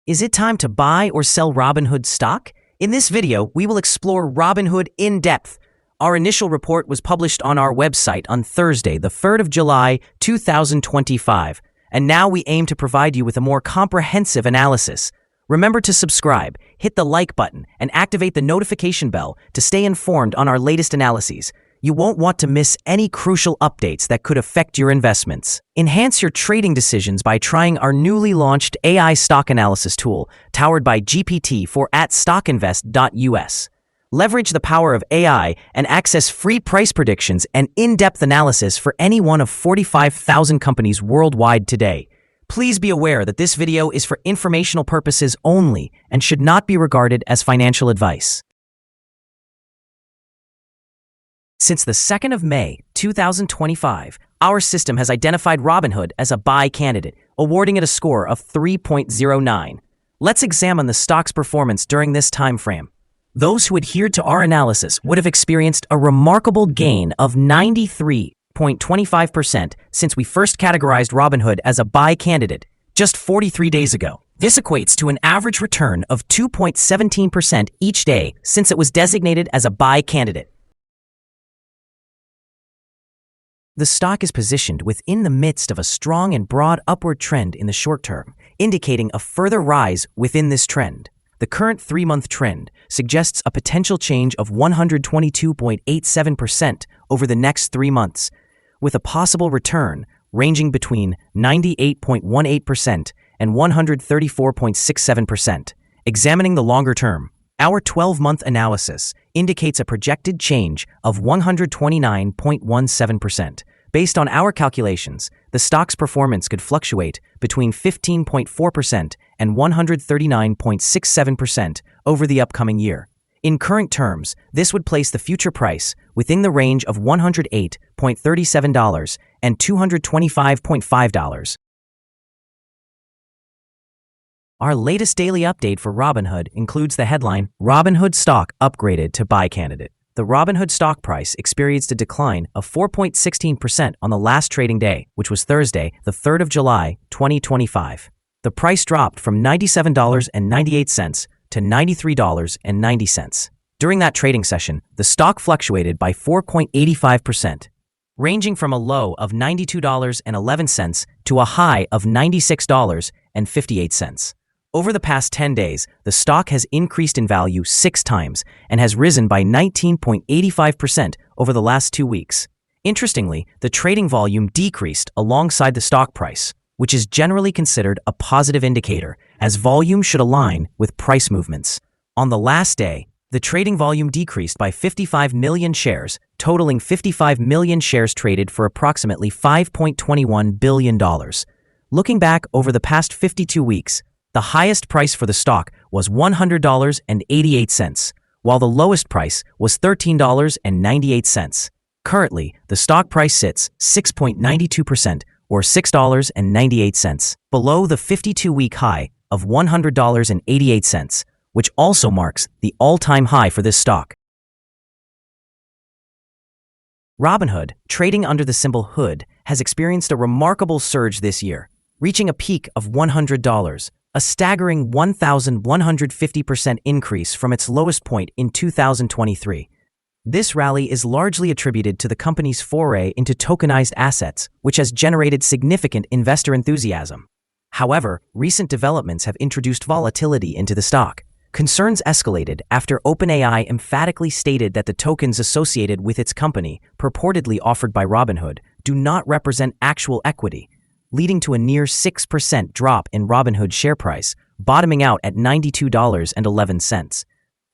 Is it time to buy or sell Robinhood stock? In this video, we will explore Robinhood in depth. Our initial report was published on our website on Thursday, the 3rd of July, 2025. And now we aim to provide you with a more comprehensive analysis. Remember to subscribe, hit the like button, and activate the notification bell to stay informed on our latest analyses. You won't want to miss any crucial updates that could affect your investments. Enhance your trading decisions by trying our newly launched AI stock analysis tool, powered by GPT-4 at StockInvest.us. Leverage the power of AI and access free price predictions and in-depth analysis for any one of 45,000 companies worldwide today. Please be aware that this video is for informational purposes only and should not be regarded as financial advice. Since the 2nd of May, 2025, our system has identified Robinhood as a buy candidate, awarding it a score of 3.09. Let's examine the stock's performance during this time frame. Those who adhered to our analysis would have experienced a remarkable gain of 93.25% since we first categorized Robinhood as a buy candidate just 43 days ago. This equates to an average return of 2.17% each day since it was designated as a buy candidate. The stock is positioned within the midst of a strong and broad upward trend in the short term, indicating a further rise within this trend. The current 3-month trend suggests a potential change of 122.87% over the next 3 months, with a possible return ranging between 98.18% and 134.67%. Examining the longer term, our 12-month analysis indicates a projected change of 129.17%. Based on our calculations, the stock's performance could fluctuate between 15.4% and 139.67% over the upcoming year. In current terms, this would place the future price within the range of $108.37 and $225.5. Our latest daily update for Robinhood includes the headline, Robinhood stock upgraded to buy candidate. The Robinhood stock price experienced a decline of 4.16% on the last trading day, which was Thursday, the 3rd of July, 2025. The price dropped from $97.98 to $93.90. During that trading session, the stock fluctuated by 4.85%, ranging from a low of $92.11 to a high of $96.58. Over the past 10 days, the stock has increased in value 6 times and has risen by 19.85% over the last 2 weeks. Interestingly, the trading volume decreased alongside the stock price, which is generally considered a positive indicator, as volume should align with price movements. On the last day, the trading volume decreased by 55 million shares, totaling 55 million shares traded for approximately $5.21 billion. Looking back over the past 52 weeks, the highest price for the stock was $100.88, while the lowest price was $13.98. Currently, the stock price sits 6.92% or $6.98 below the 52-week high of $100.88, which also marks the all-time high for this stock. Robinhood, trading under the symbol HOOD, has experienced a remarkable surge this year, reaching a peak of $100. A staggering 1,150% increase from its lowest point in 2023. This rally is largely attributed to the company's foray into tokenized assets, which has generated significant investor enthusiasm. However, recent developments have introduced volatility into the stock. Concerns escalated after OpenAI emphatically stated that the tokens associated with its company, purportedly offered by Robinhood, do not represent actual equity, leading to a near 6% drop in Robinhood's share price, bottoming out at $92.11.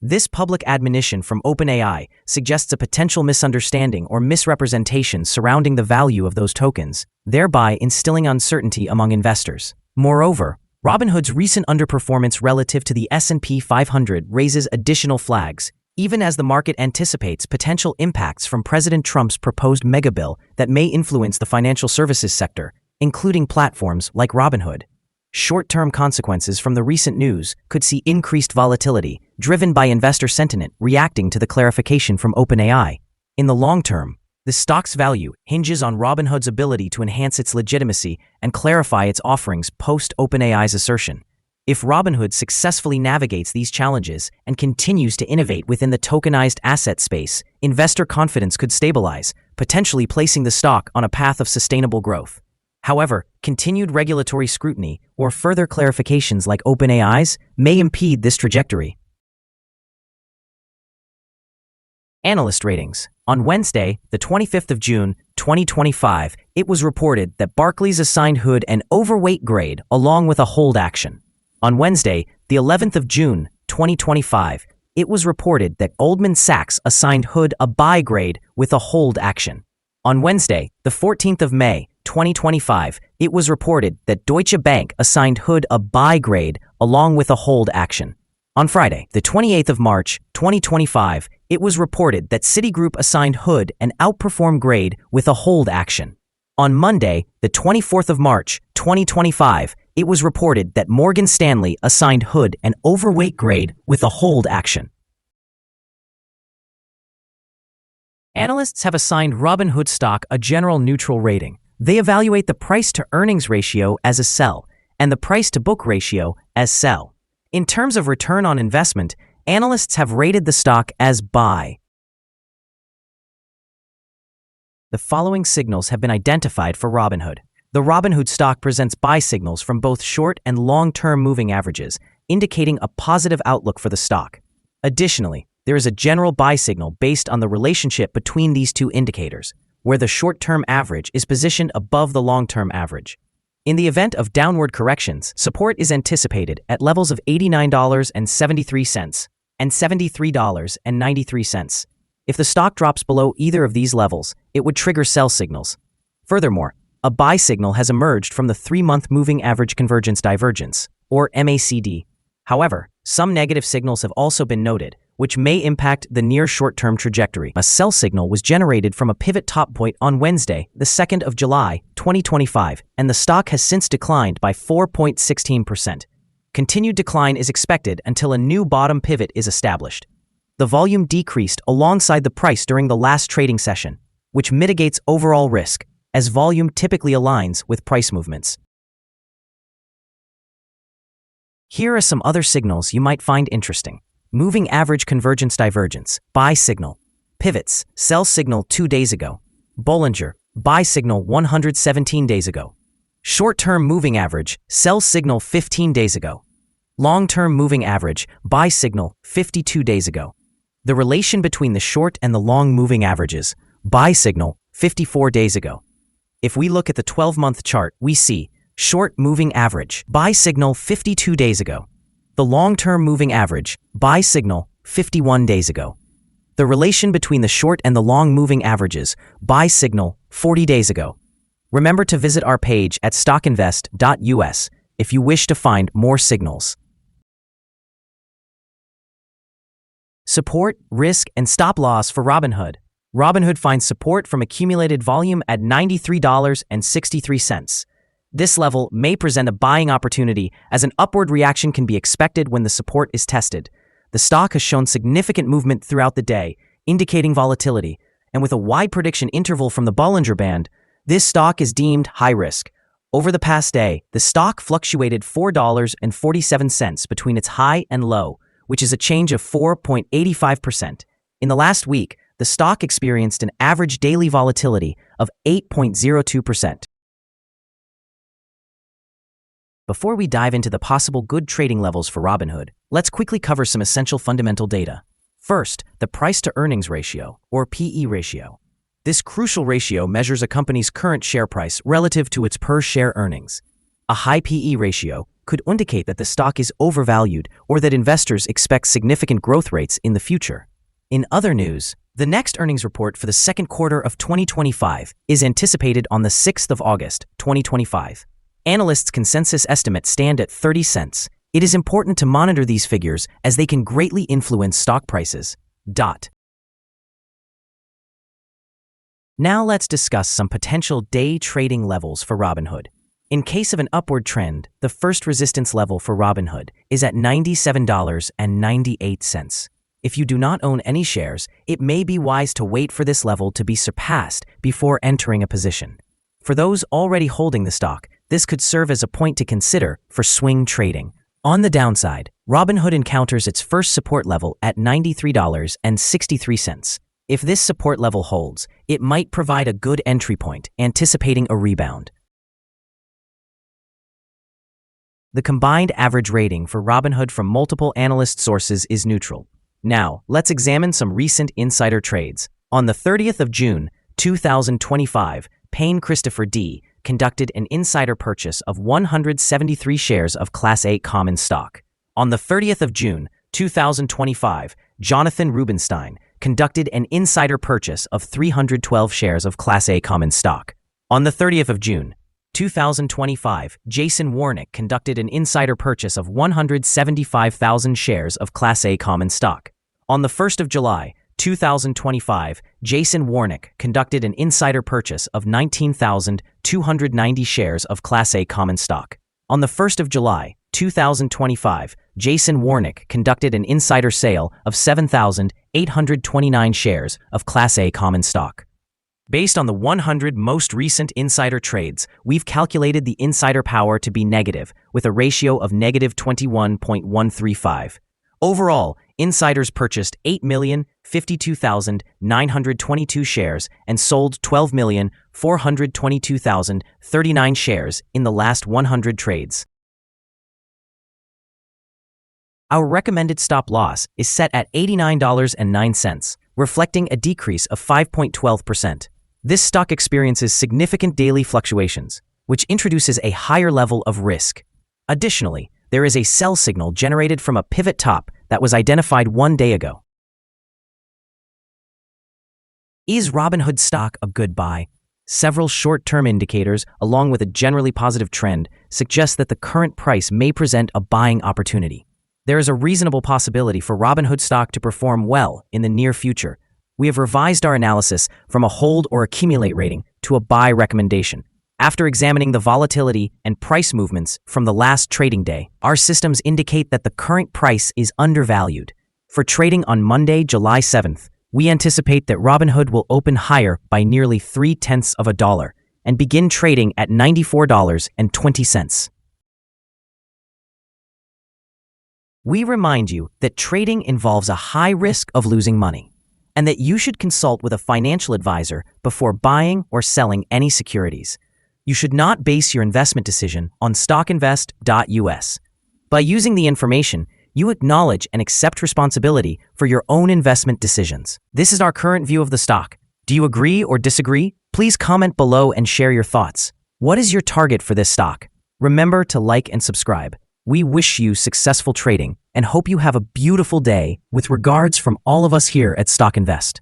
This public admonition from OpenAI suggests a potential misunderstanding or misrepresentation surrounding the value of those tokens, thereby instilling uncertainty among investors. Moreover, Robinhood's recent underperformance relative to the S&P 500 raises additional flags, even as the market anticipates potential impacts from President Trump's proposed megabill that may influence the financial services sector, including platforms like Robinhood. Short-term consequences from the recent news could see increased volatility, driven by investor sentiment reacting to the clarification from OpenAI. In the long term, the stock's value hinges on Robinhood's ability to enhance its legitimacy and clarify its offerings post-OpenAI's assertion. If Robinhood successfully navigates these challenges and continues to innovate within the tokenized asset space, investor confidence could stabilize, potentially placing the stock on a path of sustainable growth. However, continued regulatory scrutiny or further clarifications like OpenAI's may impede this trajectory. Analyst ratings. On Wednesday, the 25th of June, 2025, it was reported that Barclays assigned Hood an overweight grade along with a hold action. On Wednesday, the 11th of June, 2025, it was reported that Goldman Sachs assigned Hood a buy grade with a hold action. On Wednesday, the 14th of May, 2025, it was reported that Deutsche Bank assigned Hood a buy grade along with a hold action. On Friday, the 28th of March, 2025, it was reported that Citigroup assigned Hood an outperform grade with a hold action. On Monday, the 24th of March, 2025, it was reported that Morgan Stanley assigned Hood an overweight grade with a hold action. Analysts have assigned Robinhood stock a general neutral rating. They evaluate the price-to-earnings ratio as a sell and the price-to-book ratio as sell. In terms of return on investment, analysts have rated the stock as buy. The following signals have been identified for Robinhood. The Robinhood stock presents buy signals from both short and long-term moving averages, indicating a positive outlook for the stock. Additionally, there is a general buy signal based on the relationship between these two indicators, where the short-term average is positioned above the long-term average. In the event of downward corrections, support is anticipated at levels of $89.73 and $73.93. If the stock drops below either of these levels, it would trigger sell signals. Furthermore, a buy signal has emerged from the 3-month moving average convergence divergence, or MACD. However, some negative signals have also been noted, which may impact the near short-term trajectory. A sell signal was generated from a pivot top point on Wednesday, the 2nd of July, 2025, and the stock has since declined by 4.16%. Continued decline is expected until a new bottom pivot is established. The volume decreased alongside the price during the last trading session, which mitigates overall risk, as volume typically aligns with price movements. Here are some other signals you might find interesting. Moving average convergence divergence, buy signal. Pivots, sell signal 2 days ago. Bollinger, buy signal 117 days ago. Short-term moving average, sell signal 15 days ago. Long-term moving average, buy signal 52 days ago. The relation between the short and the long moving averages, buy signal 54 days ago. If we look at the 12-month chart, we see short moving average, buy signal 52 days ago. The long-term moving average, buy signal 51 days ago. The relation between the short and the long moving averages, buy signal 40 days ago. Remember to visit our page at StockInvest.us if you wish to find more signals. Support, risk, and stop loss for Robinhood. Robinhood finds support from accumulated volume at $93.63. This level may present a buying opportunity as an upward reaction can be expected when the support is tested. The stock has shown significant movement throughout the day, indicating volatility, and with a wide prediction interval from the Bollinger Band, this stock is deemed high risk. Over the past day, the stock fluctuated $4.47 between its high and low, which is a change of 4.85%. In the last week, the stock experienced an average daily volatility of 8.02%. Before we dive into the possible good trading levels for Robinhood, let's quickly cover some essential fundamental data. First, the price-to-earnings ratio, or PE ratio. This crucial ratio measures a company's current share price relative to its per-share earnings. A high PE ratio could indicate that the stock is overvalued or that investors expect significant growth rates in the future. In other news, the next earnings report for the second quarter of 2025 is anticipated on the 6th of August, 2025. Analysts' consensus estimates stand at 30 cents. It is important to monitor these figures as they can greatly influence stock prices. Now let's discuss some potential day trading levels for Robinhood. In case of an upward trend, the first resistance level for Robinhood is at $97.98. If you do not own any shares, it may be wise to wait for this level to be surpassed before entering a position. For those already holding the stock, this could serve as a point to consider for swing trading. On the downside, Robinhood encounters its first support level at $93.63. If this support level holds, it might provide a good entry point, anticipating a rebound. The combined average rating for Robinhood from multiple analyst sources is neutral. Now, let's examine some recent insider trades. On the 30th of June, 2025, Payne Christopher D. conducted an insider purchase of 173 shares of Class A common stock. On the 30th of June, 2025, Jonathan Rubinstein conducted an insider purchase of 312 shares of Class A common stock. On the 30th of June, 2025, Jason Warnick conducted an insider purchase of 175,000 shares of Class A common stock. On the 1st of July, 2025, Jason Warnick conducted an insider purchase of 19,290 shares of Class A common stock. On the 1st of July, 2025, Jason Warnick conducted an insider sale of 7,829 shares of Class A common stock. Based on the 100 most recent insider trades, we've calculated the insider power to be negative, with a ratio of negative 21.135. Overall, insiders purchased 8,052,922 shares and sold 12,422,039 shares in the last 100 trades. Our recommended stop loss is set at $89.09, reflecting a decrease of 5.12%. This stock experiences significant daily fluctuations, which introduces a higher level of risk. Additionally, there is a sell signal generated from a pivot top that was identified 1 day ago. Is Robinhood stock a good buy? Several short-term indicators, along with a generally positive trend, suggest that the current price may present a buying opportunity. There is a reasonable possibility for Robinhood stock to perform well in the near future. We have revised our analysis from a hold or accumulate rating to a buy recommendation. After examining the volatility and price movements from the last trading day, our systems indicate that the current price is undervalued. For trading on Monday, July 7th, we anticipate that Robinhood will open higher by nearly 0.3 dollars and begin trading at $94.20. We remind you that trading involves a high risk of losing money, and that you should consult with a financial advisor before buying or selling any securities. You should not base your investment decision on StockInvest.us. By using the information, you acknowledge and accept responsibility for your own investment decisions. This is our current view of the stock. Do you agree or disagree? Please comment below and share your thoughts. What is your target for this stock? Remember to like and subscribe. We wish you successful trading and hope you have a beautiful day. With regards from all of us here at Stock Invest.